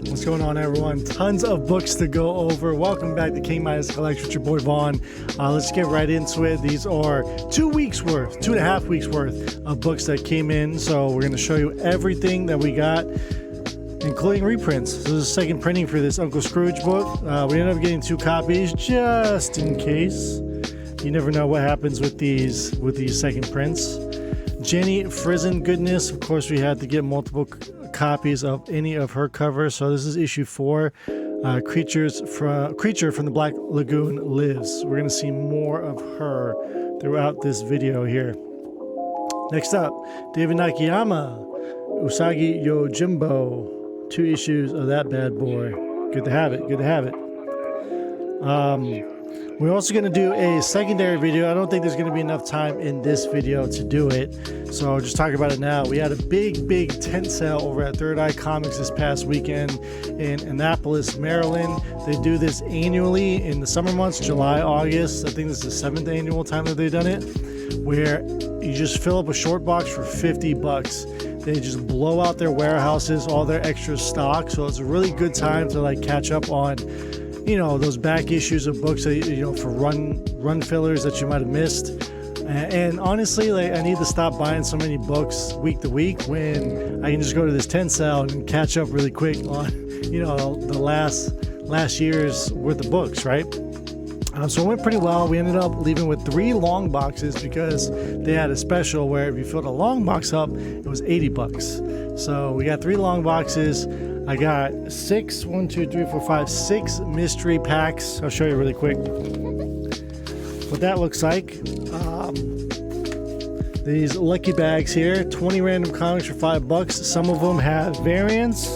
What's going on, everyone? Tons of books to go over. Welcome back to King Midas Collects with your boy Vaughn. Let's get right into it. These are 2 weeks worth, 2.5 weeks worth of books that came in. So we're going to show you everything that we got, including reprints. So this is the second printing for this Uncle Scrooge book. We ended up getting 2 copies just in case. You never know what happens with these second prints. Jenny Frison goodness. Of course, we had to get multiple copies of any of her covers. So this is issue 4. Creature from the Black Lagoon lives. We're going to see more of her throughout this video here. Next up, David Nakayama, Usagi Yojimbo. 2 issues of that bad boy. Good to have it. Good to have it. We're also going to do a secondary video. I don't think there's going to be enough time in this video to do it, so I'll just talk about it now. We had a big tent sale over at Third Eye Comics this past weekend in Annapolis, Maryland. They do this annually in the summer months, July, August. I think this is the 7th annual time that they've done it, where you just fill up a short box for $50. They just blow out their warehouses, all their extra stock, so it's a really good time to like catch up on, you know, those back issues of books that, you know, for run fillers that you might have missed. And honestly, like, I need to stop buying so many books week to week when I can just go to this tent sale and catch up really quick on, you know, the last year's worth of books, right? So it went pretty well. We ended up leaving with 3 long boxes because they had a special where if you filled a long box up, it was $80. So we got 3 long boxes. I got 6 mystery packs. I'll show you really quick what that looks like. These lucky bags here, 20 random comics for $5. Some of them have variants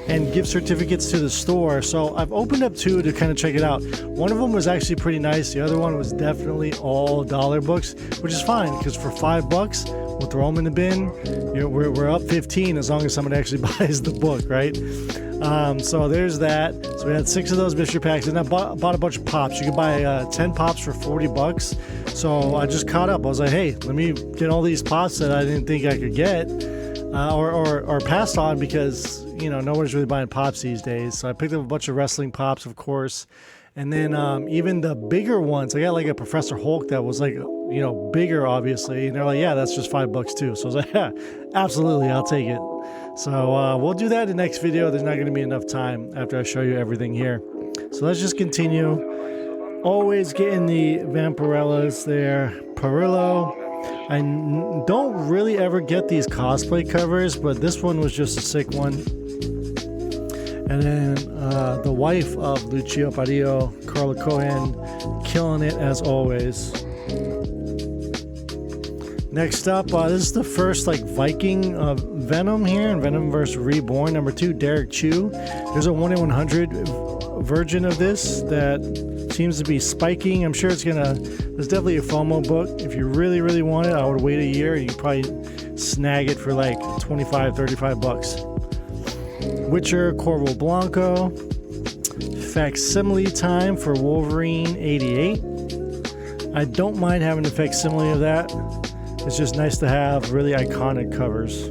and gift certificates to the store. So I've opened up 2 to kind of check it out. One of them was actually pretty nice. The other one was definitely all dollar books, which is fine because for $5, we'll throw them in the bin. You know, we're up 15 as long as somebody actually buys the book, right? So there's that. So we had 6 of those mystery packs, and I bought a bunch of pops. You could buy 10 pops for $40. So I just caught up. I was like, hey, let me get all these pops that I didn't think I could get, or passed on because, you know, nobody's really buying pops these days. So I picked up a bunch of wrestling pops, of course. And then even the bigger ones, I got like a Professor Hulk that was like, you know, bigger, obviously. And they're like, yeah, that's just $5 too. So I was like, yeah, absolutely, I'll take it. So we'll do that in the next video. There's not going to be enough time after I show you everything here. So let's just continue. Always getting the Vampirellas there. Perillo. I don't really ever get these cosplay covers, but this one was just a sick one. And then the wife of Lucio Parrillo, Carla Cohen, killing it as always. Next up, this is the first like Viking of Venom here, in Venomverse Reborn, number 2, Derek Chu. There's a 1 in 100 version of this that seems to be spiking. I'm sure it's gonna. There's definitely a FOMO book. If you really want it, I would wait a year. You could probably snag it for like $25-$35. Witcher Corvo Blanco. Facsimile time for Wolverine 88. I don't mind having a facsimile of that. It's just nice to have really iconic covers.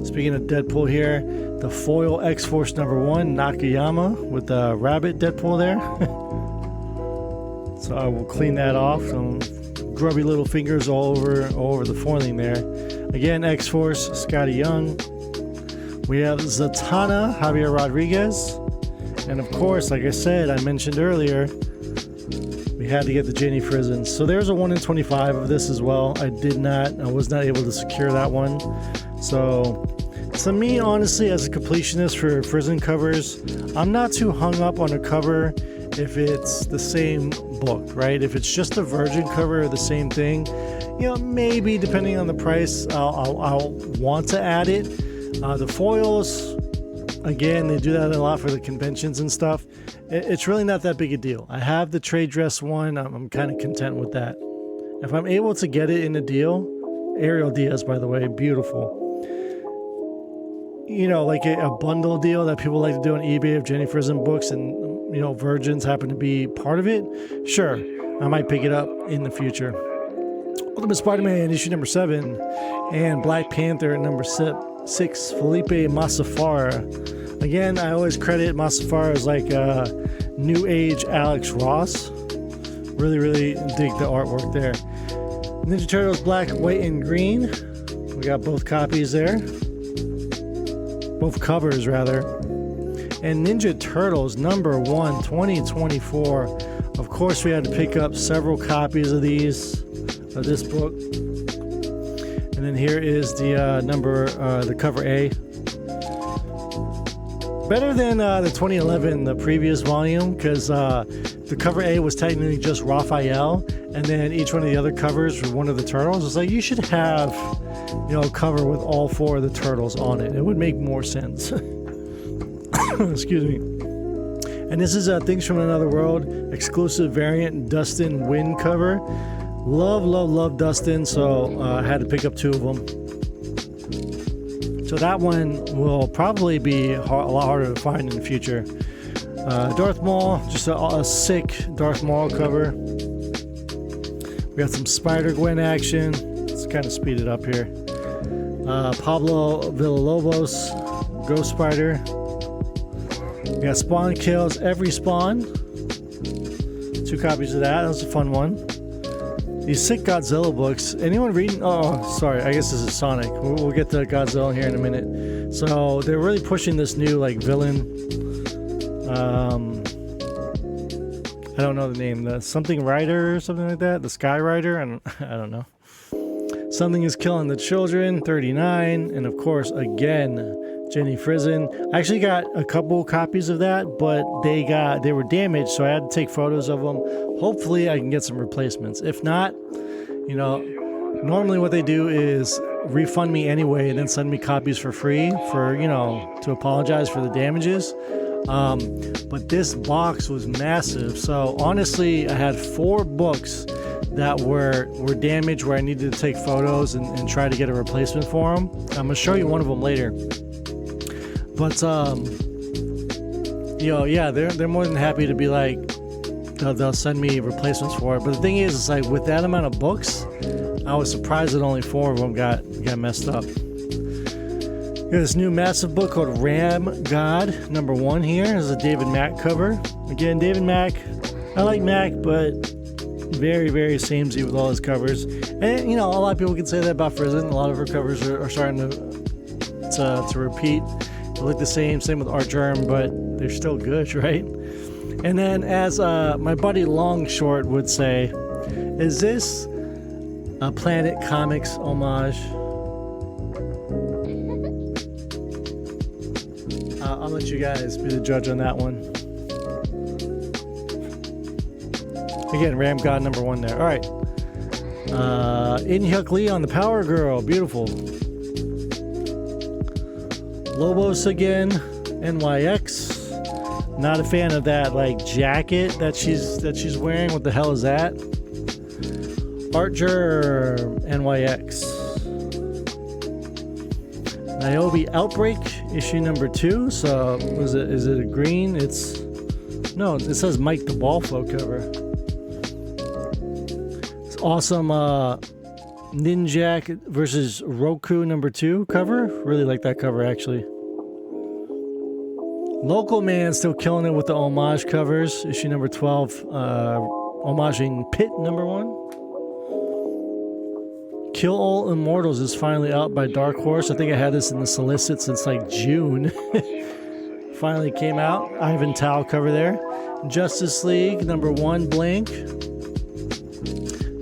Speaking of Deadpool here, the foil X-Force number 1, Nakayama, with the rabbit Deadpool there. So I will clean that off. Some grubby little fingers all over the foiling there. Again, X-Force, Scotty Young. We have Zatanna, Javier Rodriguez. And of course, like I said, I mentioned earlier, we had to get the Jenny Frison. So there's a 1 in 25 of this as well. I was not able to secure that one. So to me, honestly, as a completionist for Frison covers, I'm not too hung up on a cover if it's the same book, right? If it's just a Virgin cover or the same thing, you know, maybe depending on the price, I'll want to add it. The foils, again, they do that a lot for the conventions and stuff. It's really not that big a deal. I have the trade dress one. I'm kind of content with that. If I'm able to get it in a deal, Ariel Diaz, by the way, beautiful. You know, like a bundle deal that people like to do on eBay of Jenny Frison books, and, you know, Virgins happen to be part of it. Sure, I might pick it up in the future. Ultimate Spider-Man issue number 7 and Black Panther at number 6, Felipe Massafara. Again, I always credit Massafara as like new age Alex Ross. Really, really dig the artwork there. Ninja Turtles Black, White, and Green. We got both copies there. Both covers, rather. And Ninja Turtles number 1, 2024. Of course, we had to pick up several copies of these, of this book. And then here is the the cover A. Better than the 2011, the previous volume, because the cover A was technically just Raphael, and then each one of the other covers were one of the turtles. It's like you should have, you know, a cover with all 4 of the turtles on it. It would make more sense. Excuse me. And this is Things from Another World exclusive variant Dustin Wynn cover. Love, love, love Dustin, so I had to pick up 2 of them. So that one will probably be a lot harder to find in the future. Darth Maul, just a sick Darth Maul cover. We got some Spider-Gwen action. Let's kind of speed it up here. Pablo Villalobos, Ghost Spider. We got Spawn Kills Every Spawn. 2 copies of that. That was a fun one. These sick Godzilla books. Anyone reading? Oh, sorry. I guess this is Sonic. We'll get to Godzilla here in a minute. So they're really pushing this new like villain. I don't know the name. The something Rider or something like that. The Sky Rider. I don't know. Something is Killing the Children. 39, and of course again Jenny Frizen. I actually got a couple copies of that, but they were damaged, so I had to take photos of them. Hopefully I can get some replacements. If not, you know, normally what they do is refund me anyway and then send me copies for free for, you know, to apologize for the damages. But this box was massive, so honestly I had 4 books that were damaged where I needed to take photos and try to get a replacement for them. I'm gonna show you one of them later. But you know, yeah, they're more than happy to be like, they'll send me replacements for it. But the thing is, it's like with that amount of books, I was surprised that only 4 of them got messed up. Got this new massive book called Ram God number 1 here. This is a David Mack cover. Again, David Mack, I like Mack, but very, very samey with all his covers. And you know, a lot of people can say that about Frizen. A lot of her covers are starting to repeat. They look the same with Art Germ, but they're still good, right? And then, as my buddy Longshort would say, is this a Planet Comics homage? I'll let you guys be the judge on that one. Again, Ram God number 1 there. All right. In-Hyuk Lee on the Power Girl. Beautiful. Lobos again. NYX. Not a fan of that like jacket that she's wearing. What the hell is that? Archer NYX. Niobe Outbreak issue number 2. So is it a green? It says Mike the Ballflow cover. It's awesome Ninjak versus Roku number 2 cover. Really like that cover actually. Local Man still killing it with the homage covers. Issue number 12, homaging Pit number 1. Kill All Immortals is finally out by Dark Horse. I think I had this in the solicit since like June. Finally came out. Ivan Tao cover there. Justice League number 1 blank.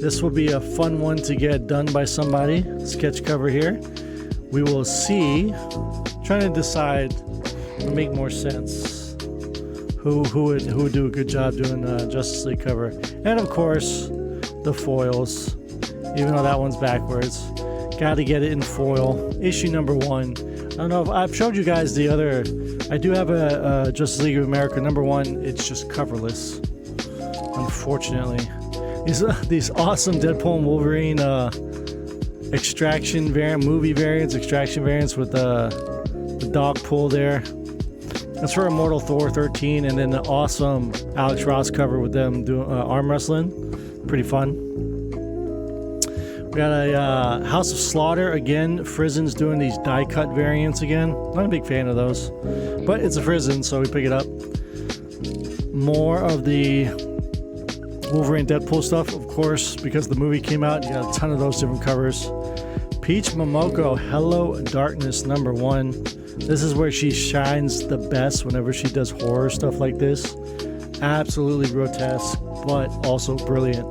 This will be a fun one to get done by somebody. Sketch cover here. We will see. Trying to decide would make more sense. Who would do a good job doing Justice League cover, and of course the foils. Even though that one's backwards, got to get it in foil. Issue number 1. I don't know if I've showed you guys the other. I do have a Justice League of America number 1. It's just coverless, unfortunately. These awesome Deadpool and Wolverine extraction variant, movie variants, extraction variants with the dog pull there. That's for Immortal Thor 13, and then the awesome Alex Ross cover with them doing arm wrestling. Pretty fun. We got a House of Slaughter again. Frizen's doing these die cut variants again. Not a big fan of those, but it's a Frizen, so we pick it up. More of the Wolverine Deadpool stuff, of course, because the movie came out. You got a ton of those different covers. Peach Momoko, Hello Darkness #1. This is where she shines the best whenever she does horror stuff like this. Absolutely grotesque, but also brilliant.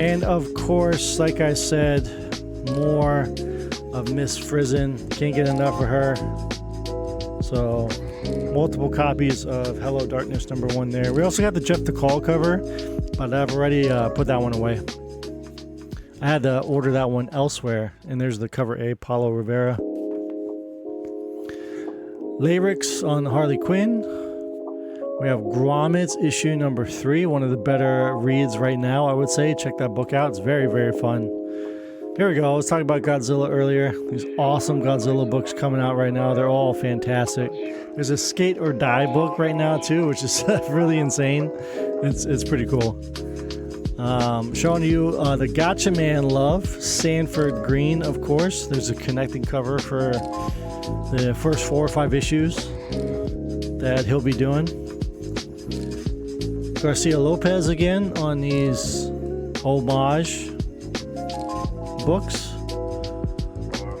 And of course, like I said, more of Miss Frizen. Can't get enough of her. So, multiple copies of Hello Darkness #1 there. We also got the Jeff DeCall cover, but I've already put that one away. I had to order that one elsewhere, and there's the cover A, Paulo Rivera. Lyrics on Harley Quinn. We have Grommets issue #3, one of the better reads right now, I would say. Check that book out. It's very, very fun. Here we go. I was talking about Godzilla earlier. These awesome Godzilla books coming out right now. They're all fantastic. There's a Skate or Die book right now, too, which is really insane. It's pretty cool. Showing you the Gotcha Man Love, Sanford Green, of course. There's a connecting cover for the first 4 or 5 issues that he'll be doing. Garcia Lopez again on these homage books.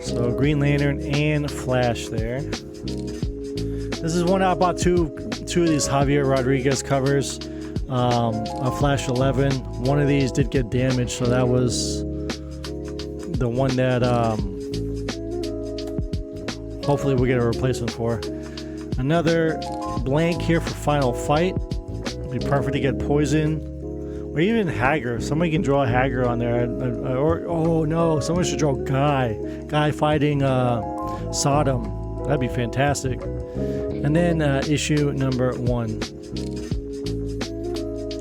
So Green Lantern and Flash there. This is one I bought two of these Javier Rodriguez covers. A Flash 11. One of these did get damaged, so that was the one that hopefully we'll get a replacement for. Another blank here for Final Fight. Be perfect to get Poison or even Hager. Somebody can draw a Hager on there. Or oh no, someone should draw Guy fighting Sodom. That'd be fantastic. And then issue #1.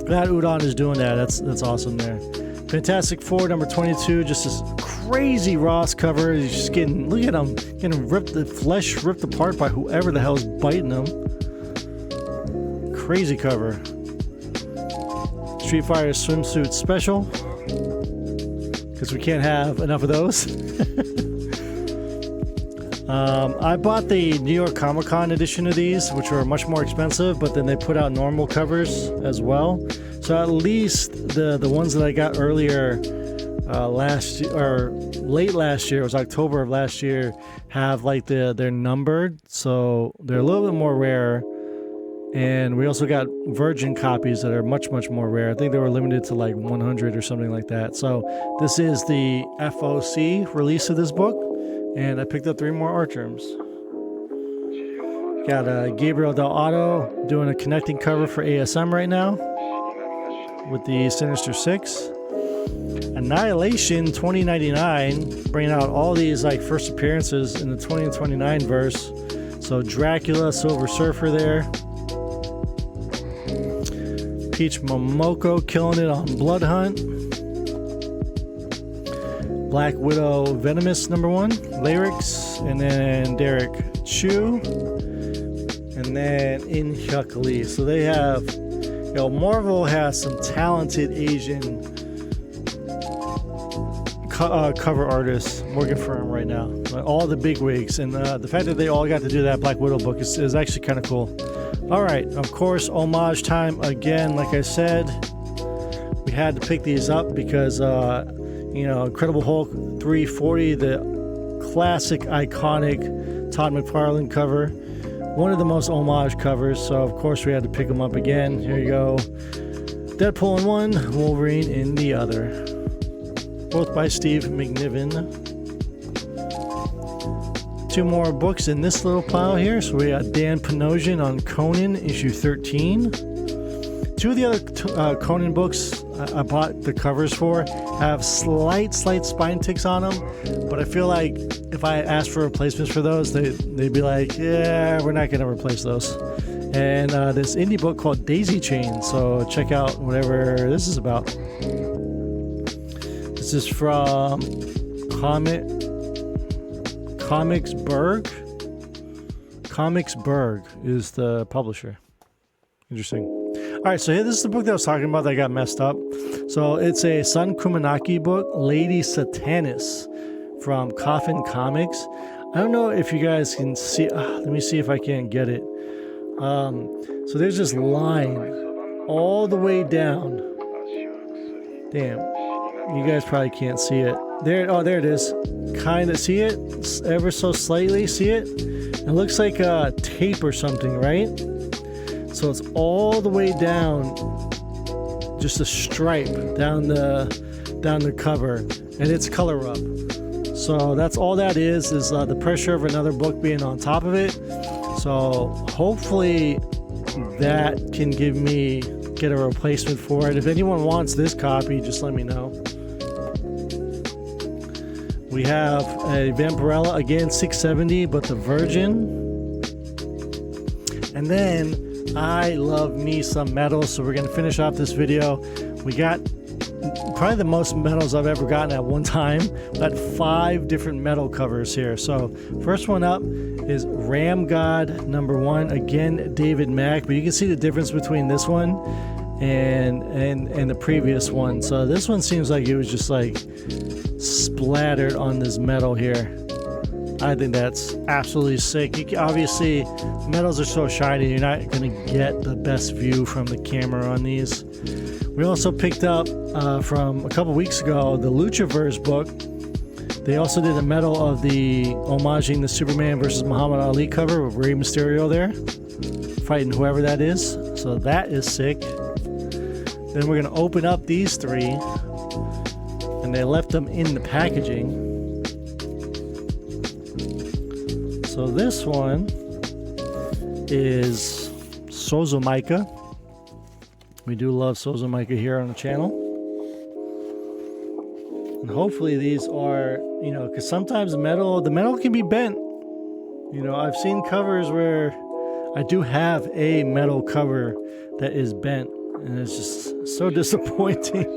Glad Udon is doing that. That's awesome there. Fantastic Four #22. Just this crazy Ross cover. He's just look at him getting ripped, the flesh ripped apart by whoever the hell's biting him. Crazy cover. Street Fighter Swimsuit Special, because we can't have enough of those. I bought the New York Comic Con edition of these, which were much more expensive, but then they put out normal covers as well. So at least the ones that I got earlier last year, or late last year, it was October of last year, have like they're numbered, so they're a little bit more rare. And we also got virgin copies that are much, much more rare. I think they were limited to like 100 or something like that. So this is the FOC release of this book. And I picked up 3 more Archers. Got Gabriel Del Otto doing a connecting cover for ASM right now with the Sinister Six. Annihilation 2099, bringing out all these like first appearances in the 20 and 29 verse. So Dracula, Silver Surfer there. Peach Momoko killing it on Blood Hunt. Black Widow Venomous #1, Lyrics, and then Derek Chu, and then In-Hyuk Lee. So they have, Marvel has some talented Asian cover artists working for them right now. All the big wigs, and the fact that they all got to do that Black Widow book is actually kind of cool. All right, of course, homage time again. Like I said, we had to pick these up because, Incredible Hulk 340, the classic, iconic Todd McFarlane cover. One of the most homage covers, so of course we had to pick them up again. Here you go. Deadpool in one, Wolverine in the other. Both by Steve McNiven. 2 more books in this little pile here. So we got Dan Panosian on Conan, issue 13. 2 of the other Conan books I bought the covers for have slight spine ticks on them, but I feel like if I asked for replacements for those, they'd be like, yeah, we're not going to replace those. And this indie book called Daisy Chain, so check out whatever this is about. This is from Comicsburg. Comicsburg is the publisher. Interesting. All right, so this is the book that I was talking about that got messed up. So it's a Sun Kumanaki book, Lady Satanis, from Coffin Comics. I don't know if you guys can see. Let me see if I can get it. So there's this line all the way down. Damn, you guys probably can't see it. There, oh, there it is. Kind of see it, ever so slightly. See it? It looks like a tape or something, right? So it's all the way down, just a stripe down the cover, and it's color up. So that's all that is the pressure of another book being on top of it. So hopefully that can get a replacement for it. If anyone wants this copy, just let me know. We have a Vampirella, again 670, but the Virgin. And then I love me some metals, so we're gonna finish off this video. We got probably the most metals I've ever gotten at one time. We got 5 different metal covers here. So first one up is Ram God #1, again David Mack, but you can see the difference between this one and the previous one. So this one seems like it was just like splattered on this metal here. I think that's absolutely sick. Obviously, metals are so shiny, you're not going to get the best view from the camera on these. We also picked up from a couple weeks ago the Luchaverse book. They also did a metal of the homaging the Superman versus Muhammad Ali cover with Rey Mysterio there, fighting whoever that is. So that is sick. Then we're going to open up these 3, and they left them in the packaging. So this one is Sozomaika. We do love Sozomaika here on the channel. And hopefully these are, because sometimes the metal can be bent. I've seen covers where I do have a metal cover that is bent, and it's just so disappointing.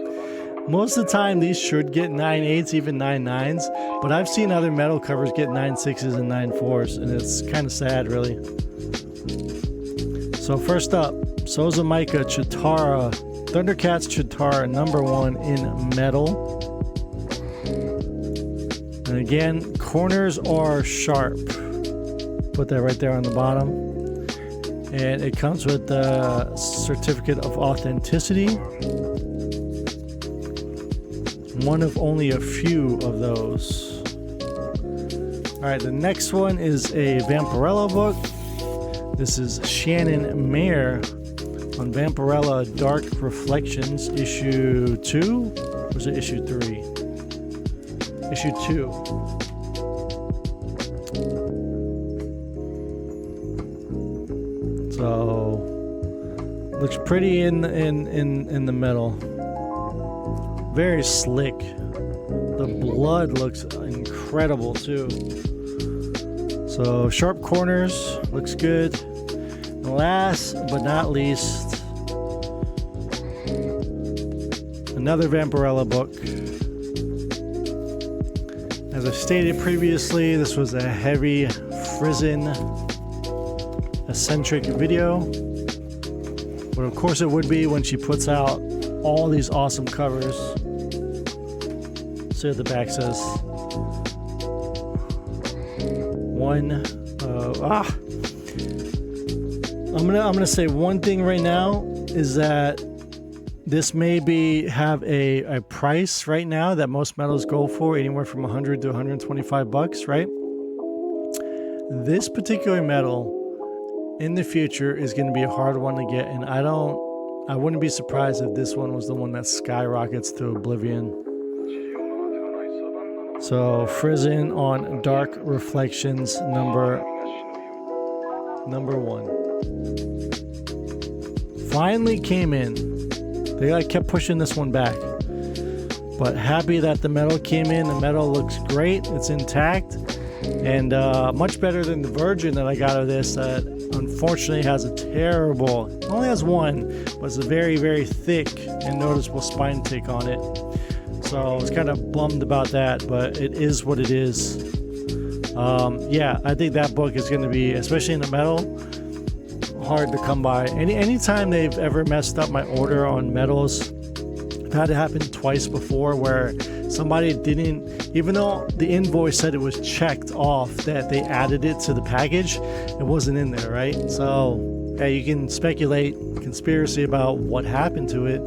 Most of the time these should get 9/8s, even 9/9s, but I've seen other metal covers get 9/6s and 9/4s, and it's kind of sad, really. So first up, Sozomaika Chitara, Thundercats Chitara #1 in metal. And again, corners are sharp. Put that right there on the bottom. And it comes with the certificate of authenticity. One of only a few of those. Alright, the next one is a Vampirella book. This is Shannon Mayer on Vampirella Dark Reflections, issue 2? Or was it issue 3? Issue 2. So looks pretty in the metal. Very slick. The blood looks incredible too. So sharp corners, looks good. And last but not least, another Vampirella book. As I stated previously, this was a heavy Frizen eccentric video, but of course it would be when she puts out all these awesome covers. See what the back says. I'm gonna say one thing right now is that this may have a price right now that most metals go for, anywhere from 100 to 125 bucks, right? This particular metal in the future is going to be a hard one to get, and I wouldn't be surprised if this one was the one that skyrockets to oblivion. So Frizen on Dark Reflections number 1 finally came in. They kept pushing this one back, but happy that the metal came in. The metal looks great, it's intact, and much better than the Virgin that I got of this, that unfortunately has a terrible, only has one, but it's a very, very thick and noticeable spine tick on it. So I was kind of bummed about that, but it is what it is. Yeah, I think that book is going to be, especially in the metal, hard to come by. Anytime they've ever messed up my order on metals, I've had it happen twice before where somebody didn't, even though the invoice said it was checked off that they added it to the package, it wasn't in there, right? So, yeah, you can speculate conspiracy about what happened to it.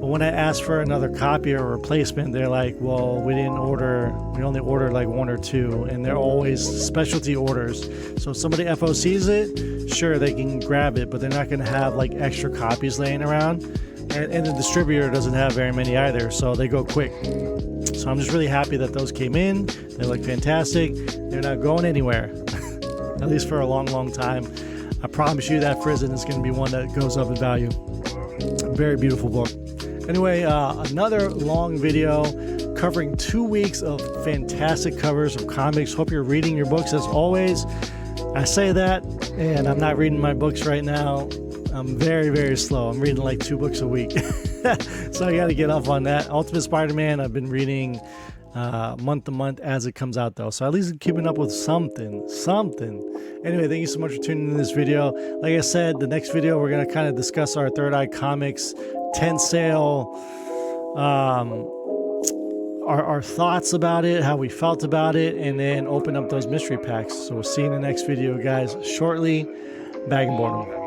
But when I asked for another copy or replacement, they're like, well, we only ordered like 1 or 2, and they're always specialty orders. So if somebody FOCs it, sure, they can grab it, but they're not going to have like extra copies laying around. And the distributor doesn't have very many either, so they go quick. So I'm just really happy that those came in. They look fantastic. They're not going anywhere, at least for a long, long time. I promise you that Frizzen is going to be one that goes up in value. Very beautiful book. Anyway, another long video covering 2 weeks of fantastic covers of comics. Hope you're reading your books as always. I say that, and I'm not reading my books right now. I'm very, very slow. I'm reading like 2 books a week. So I got to get off on that. Ultimate Spider-Man, I've been reading month to month as it comes out though. So at least keeping up with something. Anyway, thank you so much for tuning in this video. Like I said, the next video, we're going to kind of discuss our Third Eye Comics tent sale, our thoughts about it, how we felt about it, and then open up those mystery packs. So we'll see you in the next video, guys, shortly. Bag and Boredom.